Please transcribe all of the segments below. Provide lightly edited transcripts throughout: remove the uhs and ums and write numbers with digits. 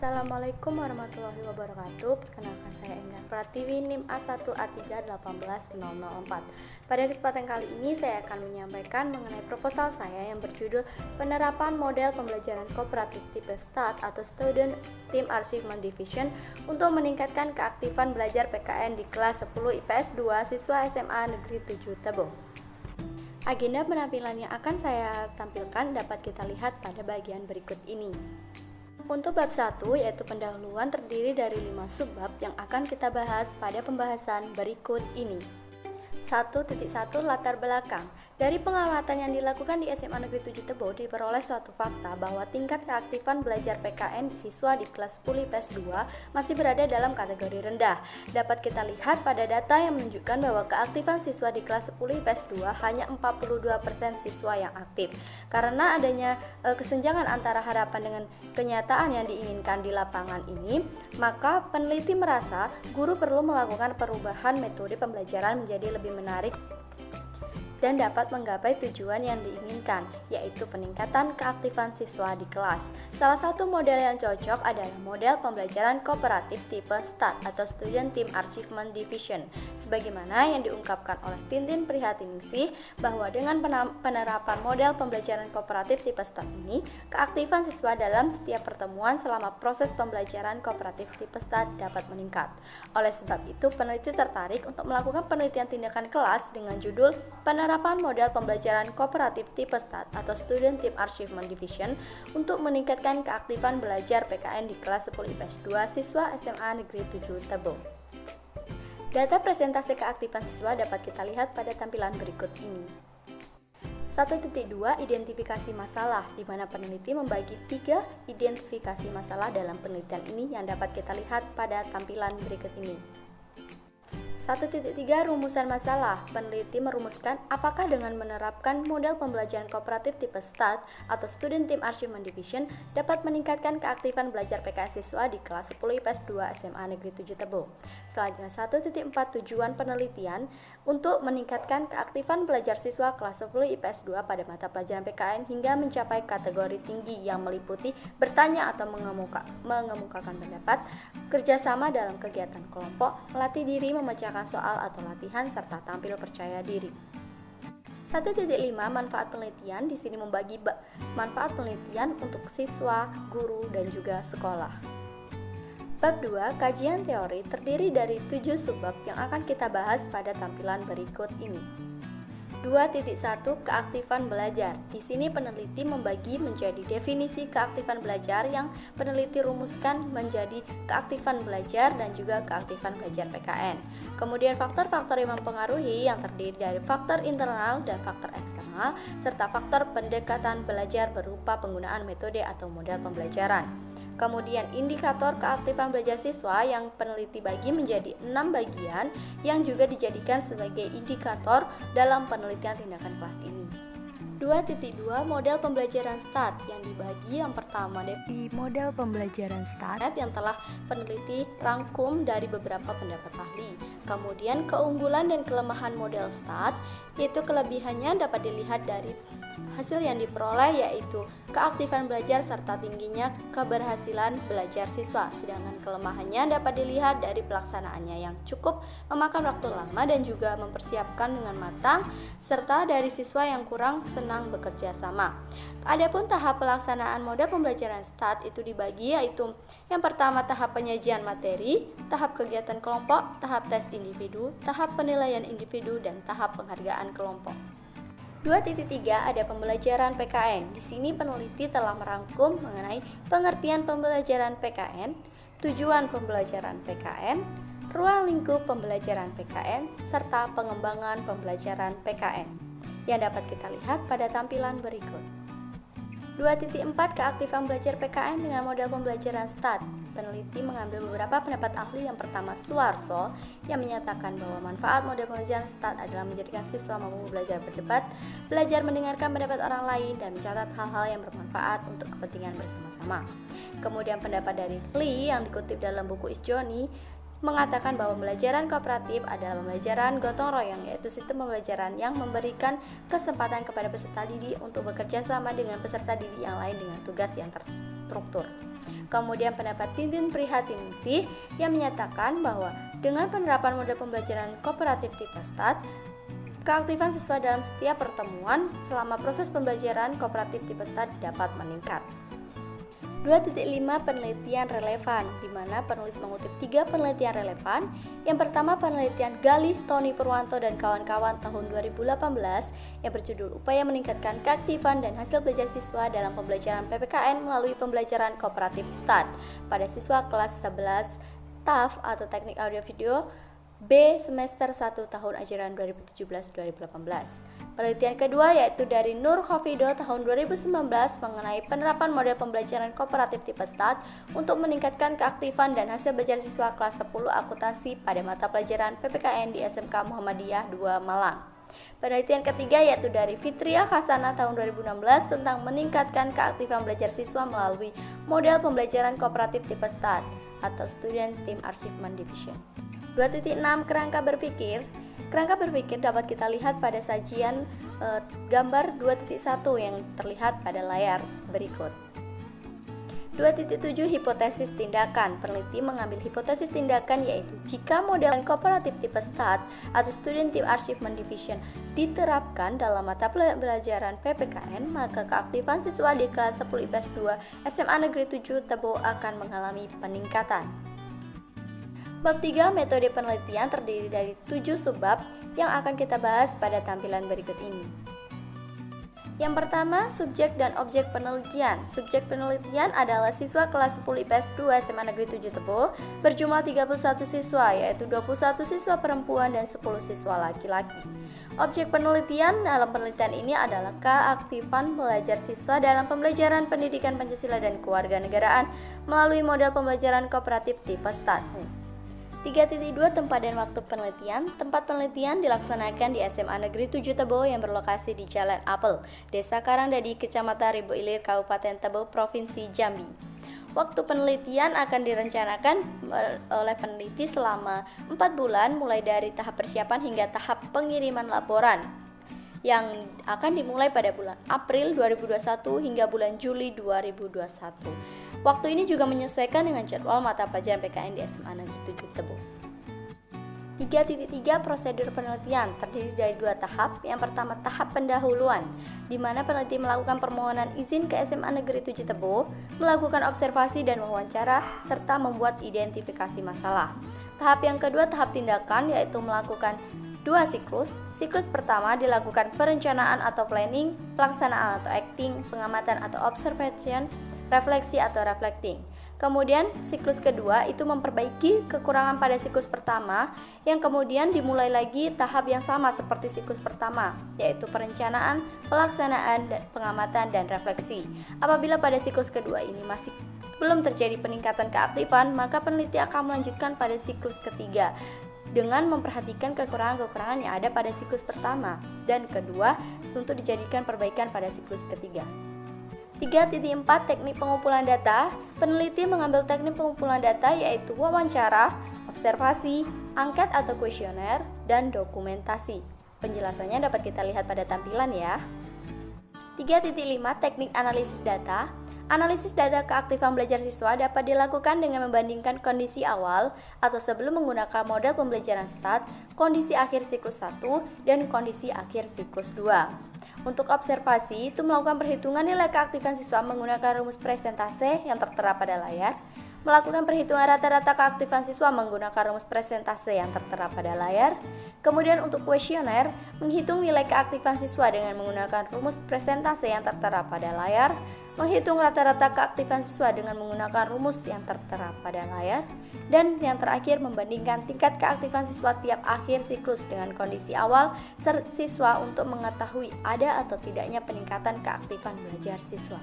Assalamualaikum warahmatullahi wabarakatuh. Perkenalkan saya Enggar Pratiwi, NIM A1A3180004. Pada kesempatan kali ini saya akan menyampaikan mengenai proposal saya yang berjudul Penerapan Model Pembelajaran Kooperatif Tipe STAT atau Student Team Achievement Division untuk meningkatkan keaktifan belajar PKN di kelas 10 IPS 2 siswa SMA Negeri 7 Tebong. Agenda penampilan yang akan saya tampilkan dapat kita lihat pada bagian berikut ini. Untuk bab 1 yaitu pendahuluan terdiri dari 5 subbab yang akan kita bahas pada pembahasan berikut ini. 1.1 Latar belakang. Dari pengamatan yang dilakukan di SMA Negeri 7 Tebo diperoleh suatu fakta bahwa tingkat keaktifan belajar PKN siswa di kelas 10 IPS 2 masih berada dalam kategori rendah. Dapat kita lihat pada data yang menunjukkan bahwa keaktifan siswa di kelas 10 IPS 2 hanya 42% siswa yang aktif. Karena adanya kesenjangan antara harapan dengan kenyataan yang diinginkan di lapangan ini, maka peneliti merasa guru perlu melakukan perubahan metode pembelajaran menjadi lebih menarik dan dapat menggapai tujuan yang diinginkan, yaitu peningkatan keaktifan siswa di kelas. Salah satu model yang cocok adalah model pembelajaran kooperatif tipe STAT atau Student Team Achievement Division, sebagaimana yang diungkapkan oleh Tintin Prihatingsi bahwa dengan penerapan model pembelajaran kooperatif tipe STAT ini, keaktifan siswa dalam setiap pertemuan selama proses pembelajaran kooperatif tipe STAT dapat meningkat. Oleh sebab itu, peneliti tertarik untuk melakukan penelitian tindakan kelas dengan judul Penerapan Model Pembelajaran Kooperatif Tipe STAT atau Student Team Achievement Division untuk meningkatkan keaktifan belajar PKN di kelas 10 IPS 2 siswa SMA Negeri 7 Tebo. Data presentasi keaktifan siswa dapat kita lihat pada tampilan berikut ini. 1.2 Identifikasi masalah, di mana peneliti membagi 3 identifikasi masalah dalam penelitian ini yang dapat kita lihat pada tampilan berikut ini. 1.3 Rumusan masalah. Peneliti merumuskan apakah dengan menerapkan model pembelajaran kooperatif tipe STAT atau Student Team Achievement Division dapat meningkatkan keaktifan belajar PKS siswa di kelas 10 IPS 2 SMA Negeri 7 Tebo. Selanjutnya 1.4 Tujuan penelitian untuk meningkatkan keaktifan belajar siswa kelas 10 IPS 2 pada mata pelajaran PKN hingga mencapai kategori tinggi yang meliputi bertanya atau mengemukakan pendapat, kerjasama dalam kegiatan kelompok, melatih diri memecahkan soal atau latihan, serta tampil percaya diri. 1.5 Manfaat penelitian. Di sini membagi manfaat penelitian untuk siswa, guru, dan juga sekolah. Bab 2 Kajian teori terdiri dari 7 subbab yang akan kita bahas pada tampilan berikut ini. 2.1 Keaktifan belajar. Di sini peneliti membagi menjadi definisi keaktifan belajar yang peneliti rumuskan menjadi keaktifan belajar dan juga keaktifan belajar PKN. Kemudian faktor-faktor yang mempengaruhi yang terdiri dari faktor internal dan faktor eksternal serta faktor pendekatan belajar berupa penggunaan metode atau model pembelajaran. Kemudian indikator keaktifan belajar siswa yang peneliti bagi menjadi 6 bagian yang juga dijadikan sebagai indikator dalam penelitian tindakan kelas ini. 2.2 Model pembelajaran STAT yang dibagi yang pertama di model pembelajaran STAT yang telah peneliti rangkum dari beberapa pendapat ahli. Kemudian keunggulan dan kelemahan model STAT, yaitu kelebihannya dapat dilihat dari hasil yang diperoleh yaitu keaktifan belajar serta tingginya keberhasilan belajar siswa, sedangkan kelemahannya dapat dilihat dari pelaksanaannya yang cukup memakan waktu lama dan juga mempersiapkan dengan matang, serta dari siswa yang kurang senang bekerja sama. Adapun tahap pelaksanaan model pembelajaran STAT itu dibagi yaitu yang pertama tahap penyajian materi, tahap kegiatan kelompok, tahap tes individu, tahap penilaian individu, dan tahap penghargaan kelompok. 2.3 ada pembelajaran PKN. Di sini peneliti telah merangkum mengenai pengertian pembelajaran PKN, tujuan pembelajaran PKN, ruang lingkup pembelajaran PKN, serta pengembangan pembelajaran PKN yang dapat kita lihat pada tampilan berikut. 2.4 Keaktifan belajar PKN dengan model pembelajaran STAT. Peneliti mengambil beberapa pendapat ahli. Yang pertama Suarso yang menyatakan bahwa manfaat model pembelajaran STAT adalah menjadikan siswa mampu belajar berdebat, belajar mendengarkan pendapat orang lain, dan mencatat hal-hal yang bermanfaat untuk kepentingan bersama-sama. Kemudian pendapat dari Lee yang dikutip dalam buku Isjoni mengatakan bahwa pembelajaran kooperatif adalah pembelajaran gotong royong, yaitu sistem pembelajaran yang memberikan kesempatan kepada peserta didik untuk bekerja sama dengan peserta didik yang lain dengan tugas yang terstruktur. Kemudian pendapat Tintin Prihatiningsih yang menyatakan bahwa dengan penerapan model pembelajaran kooperatif tipe START, keaktifan siswa dalam setiap pertemuan selama proses pembelajaran kooperatif tipe START dapat meningkat. 2.5 penelitian relevan, di mana penulis mengutip 3 penelitian relevan. Yang pertama penelitian Galih, Tony Purwanto dan kawan-kawan tahun 2018 yang berjudul Upaya Meningkatkan Keaktifan dan Hasil Belajar Siswa dalam Pembelajaran PPKN melalui Pembelajaran Kooperatif START pada siswa kelas 11 TAF atau Teknik Audio Video B semester 1 tahun ajaran 2017-2018. Penelitian kedua yaitu dari Nur Khofido tahun 2019 mengenai penerapan model pembelajaran kooperatif tipe START untuk meningkatkan keaktifan dan hasil belajar siswa kelas 10 akuntansi pada mata pelajaran PPKN di SMK Muhammadiyah 2 Malang. Penelitian ketiga yaitu dari Fitria Hasanah tahun 2016 tentang meningkatkan keaktifan belajar siswa melalui model pembelajaran kooperatif tipe START atau Student Team Achievement Division. 2.6 Kerangka berpikir. Kerangka berpikir dapat kita lihat pada sajian gambar 2.1 yang terlihat pada layar berikut. 2.7 Hipotesis tindakan. Peneliti mengambil hipotesis tindakan yaitu jika model kooperatif tipe START atau Student Team Achievement Division diterapkan dalam mata pelajaran PPKN, maka keaktifan siswa di kelas 10 IPS 2 SMA Negeri 7 Tebo akan mengalami peningkatan. Bab 3 metode penelitian terdiri dari 7 subbab yang akan kita bahas pada tampilan berikut ini. Yang pertama, subjek dan objek penelitian. Subjek penelitian adalah siswa kelas 10 IPS 2 SMA Negeri 7 Tebo berjumlah 31 siswa, yaitu 21 siswa perempuan dan 10 siswa laki-laki. Objek penelitian dalam penelitian ini adalah keaktifan belajar siswa dalam pembelajaran pendidikan Pancasila dan kewarganegaraan melalui model pembelajaran kooperatif tipe START. 3.2 Tempat dan waktu penelitian. Tempat penelitian dilaksanakan di SMA Negeri 7 Tebo yang berlokasi di Jalan Apel, Desa Karangdadi, Kecamatan Ribu Ilir, Kabupaten Tebo, Provinsi Jambi. Waktu penelitian akan direncanakan oleh peneliti selama 4 bulan mulai dari tahap persiapan hingga tahap pengiriman laporan yang akan dimulai pada bulan April 2021 hingga bulan Juli 2021. Waktu ini juga menyesuaikan dengan jadwal mata pelajaran PKN di SMA Negeri 7 Tebo. 3.3 Prosedur penelitian terdiri dari 2 tahap. Yang pertama tahap pendahuluan, di mana peneliti melakukan permohonan izin ke SMA Negeri 7 Tebo, melakukan observasi dan wawancara, serta membuat identifikasi masalah. Tahap yang kedua tahap tindakan, yaitu melakukan 2 siklus. Siklus pertama dilakukan perencanaan atau planning, pelaksanaan atau acting, pengamatan atau observation, refleksi atau reflecting. Kemudian siklus kedua itu memperbaiki kekurangan pada siklus pertama, yang kemudian dimulai lagi tahap yang sama seperti siklus pertama, yaitu perencanaan, pelaksanaan, pengamatan, dan refleksi. Apabila pada siklus kedua ini masih belum terjadi peningkatan keaktifan, maka peneliti akan melanjutkan pada siklus ketiga dengan memperhatikan kekurangan-kekurangan yang ada pada siklus pertama dan kedua untuk dijadikan perbaikan pada siklus ketiga. 3.4 Teknik pengumpulan data. Peneliti mengambil teknik pengumpulan data yaitu wawancara, observasi, angket atau kuesioner, dan dokumentasi. Penjelasannya dapat kita lihat pada tampilan ya. 3.5 Teknik analisis data. Analisis data keaktifan belajar siswa dapat dilakukan dengan membandingkan kondisi awal atau sebelum menggunakan model pembelajaran START, kondisi akhir siklus 1, dan kondisi akhir siklus 2. Untuk observasi, itu melakukan perhitungan nilai keaktifan siswa menggunakan rumus presentase yang tertera pada layar, melakukan perhitungan rata-rata keaktifan siswa menggunakan rumus presentase yang tertera pada layar. Kemudian untuk kuesioner, menghitung nilai keaktifan siswa dengan menggunakan rumus presentase yang tertera pada layar, menghitung rata-rata keaktifan siswa dengan menggunakan rumus yang tertera pada layar, dan yang terakhir membandingkan tingkat keaktifan siswa tiap akhir siklus dengan kondisi awal siswa untuk mengetahui ada atau tidaknya peningkatan keaktifan belajar siswa.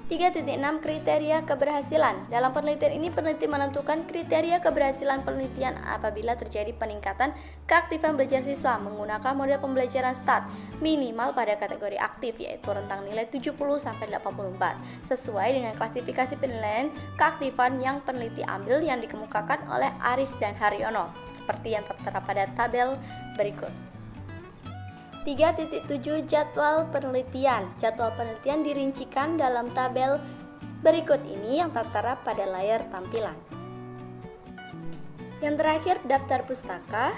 3.6 Kriteria keberhasilan. Dalam penelitian ini peneliti menentukan kriteria keberhasilan penelitian apabila terjadi peningkatan keaktifan belajar siswa menggunakan model pembelajaran START minimal pada kategori aktif yaitu rentang nilai 70-84 sesuai dengan klasifikasi penilaian keaktifan yang peneliti ambil yang dikemukakan oleh Aris dan Haryono seperti yang tertera pada tabel berikut. 3.7 Jadwal penelitian. Jadwal penelitian dirincikan dalam tabel Berikut ini yang tertera pada layar tampilan. Yang terakhir, daftar pustaka.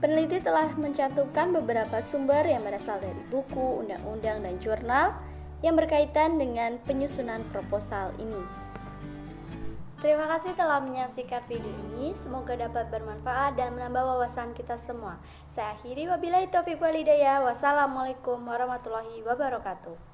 Peneliti telah mencantumkan beberapa sumber yang berasal dari buku, undang-undang, dan jurnal yang berkaitan dengan penyusunan proposal ini. Terima kasih telah menyaksikan video ini, semoga dapat bermanfaat dan menambah wawasan kita semua. Saya akhiri, wabillahi taufiq wal hidayah. Wassalamualaikum warahmatullahi wabarakatuh.